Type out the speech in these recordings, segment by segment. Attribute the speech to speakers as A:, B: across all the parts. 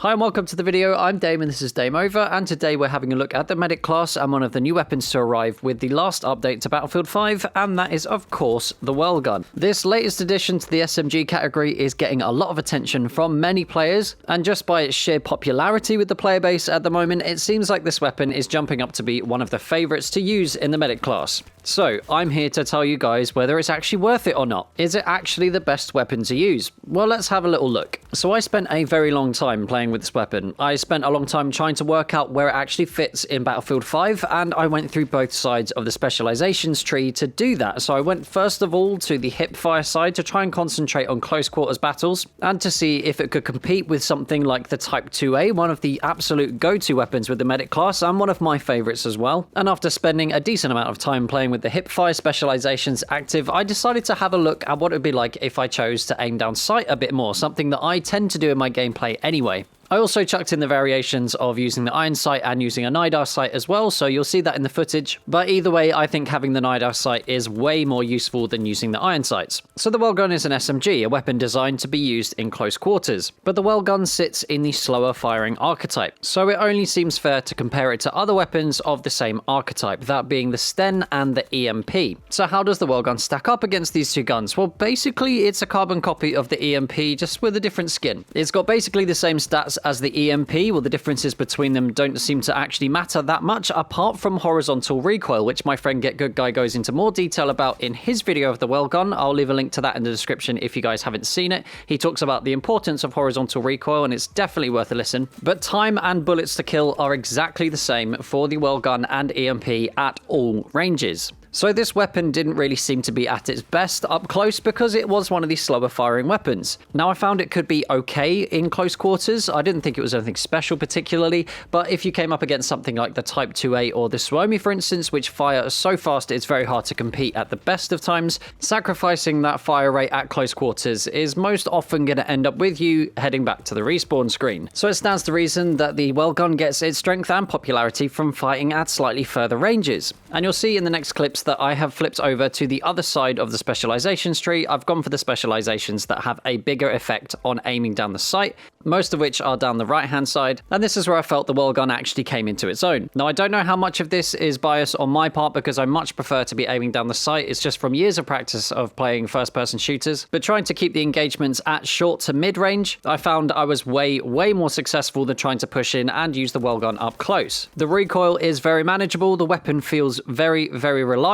A: Hi and welcome to the video. I'm Dame and this is Dame Over, and today we're having a look at the Medic class and one of the new weapons to arrive with the last update to Battlefield 5, and that is of course the Welgun. This latest addition to the SMG category is getting a lot of attention from many players, and just by its sheer popularity with the player base at the moment, it seems like this weapon is jumping up to be one of the favourites to use in the Medic class. So I'm here to tell you guys whether it's actually worth it or not. Is it actually the best weapon to use? Well, let's have a little look. So I spent a very long time playing with this weapon. I spent a long time trying to work out where it actually fits in Battlefield 5, and I went through both sides of the specializations tree to do that. So I went first of all to the hipfire side to try and concentrate on close quarters battles, and to see if it could compete with something like the Type 2A, one of the absolute go-to weapons with the Medic class, and one of my favourites as well. And after spending a decent amount of time playing with the hipfire specializations active, I decided to have a look at what it would be like if I chose to aim down sight a bit more, something that I tend to do in my gameplay anyway. I also chucked in the variations of using the iron sight and using a NIDAR sight as well, so you'll see that in the footage. But either way, I think having the NIDAR sight is way more useful than using the iron sights. So the Welgun is an SMG, a weapon designed to be used in close quarters. But the Welgun sits in the slower firing archetype, so it only seems fair to compare it to other weapons of the same archetype, that being the Sten and the EMP. So how does the Welgun stack up against these two guns? Well, basically it's a carbon copy of the EMP, just with a different skin. It's got basically the same stats as the EMP, well, the differences between them don't seem to actually matter that much, apart from horizontal recoil, which my friend Get Good Guy goes into more detail about in his video of the Welgun. I'll leave a link to that in the description if you guys haven't seen it. He talks about the importance of horizontal recoil, and it's definitely worth a listen. But time and bullets to kill are exactly the same for the Welgun and EMP at all ranges. So this weapon didn't really seem to be at its best up close because it was one of these slower firing weapons. Now, I found it could be okay in close quarters. I didn't think it was anything special particularly, but if you came up against something like the Type 2A or the Suomi, for instance, which fire so fast it's very hard to compete at the best of times, sacrificing that fire rate at close quarters is most often going to end up with you heading back to the respawn screen. So it stands to reason that the Welgun gets its strength and popularity from fighting at slightly further ranges. And you'll see in the next clips that I have flipped over to the other side of the specializations tree. I've gone for the specializations that have a bigger effect on aiming down the sight, most of which are down the right hand side, and this is where I felt the Welgun actually came into its own. Now, I don't know how much of this is bias on my part because I much prefer to be aiming down the sight. It's just from years of practice of playing first person shooters, but trying to keep the engagements at short to mid range, I found I was way more successful than trying to push in and use the Welgun up close. The recoil is very manageable, the weapon feels very reliable,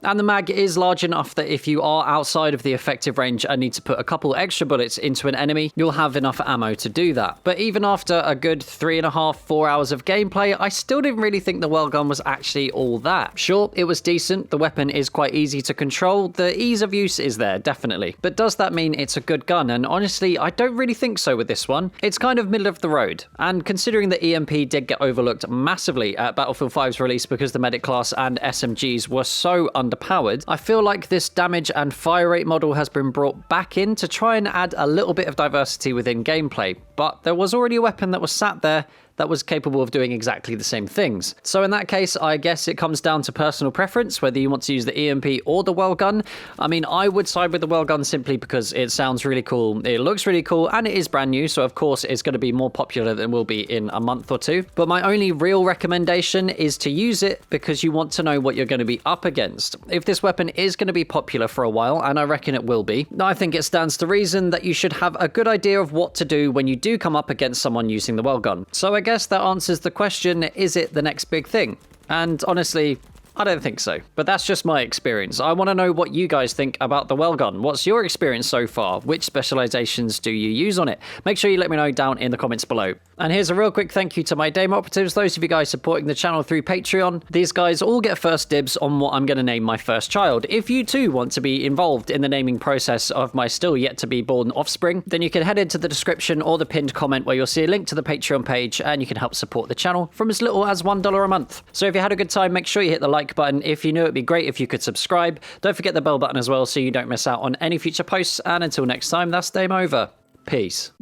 A: and the mag is large enough that if you are outside of the effective range and need to put a couple extra bullets into an enemy, you'll have enough ammo to do that. But even after a good 3.5-4 hours of gameplay, I still didn't really think the Welgun was actually all that. Sure, it was decent, the weapon is quite easy to control, the ease of use is there, definitely. But does that mean it's a good gun? And honestly, I don't really think so with this one. It's kind of middle of the road, and considering the EMP did get overlooked massively at Battlefield 5's release because the Medic class and SMGs were so underpowered, I feel like this damage and fire rate model has been brought back in to try and add a little bit of diversity within gameplay, but there was already a weapon that was sat there that was capable of doing exactly the same things. So in that case, I guess it comes down to personal preference, whether you want to use the EMP or the Welgun. I mean, I would side with the Welgun simply because it sounds really cool, it looks really cool, and it is brand new, so of course it's going to be more popular than it will be in a month or two. But my only real recommendation is to use it because you want to know what you're going to be up against. If this weapon is going to be popular for a while, and I reckon it will be, I think it stands to reason that you should have a good idea of what to do when you do come up against someone using the Welgun. So I guess that answers the question, is it the next big thing? And honestly, I don't think so, but that's just my experience. I want to know what you guys think about the Welgun. What's your experience so far? Which specializations do you use on it? Make sure you let me know down in the comments below. And here's a real quick thank you to my Dame operatives, those of you guys supporting the channel through Patreon. These guys all get first dibs on what I'm going to name my first child. If you too want to be involved in the naming process of my still yet to be born offspring, then you can head into the description or the pinned comment where you'll see a link to the Patreon page, and you can help support the channel from as little as $1 a month. So if you had a good time, make sure you hit the like button. If you knew, it'd be great if you could subscribe. Don't forget the bell button as well so you don't miss out on any future posts. And until next time, that's Dame over. Peace.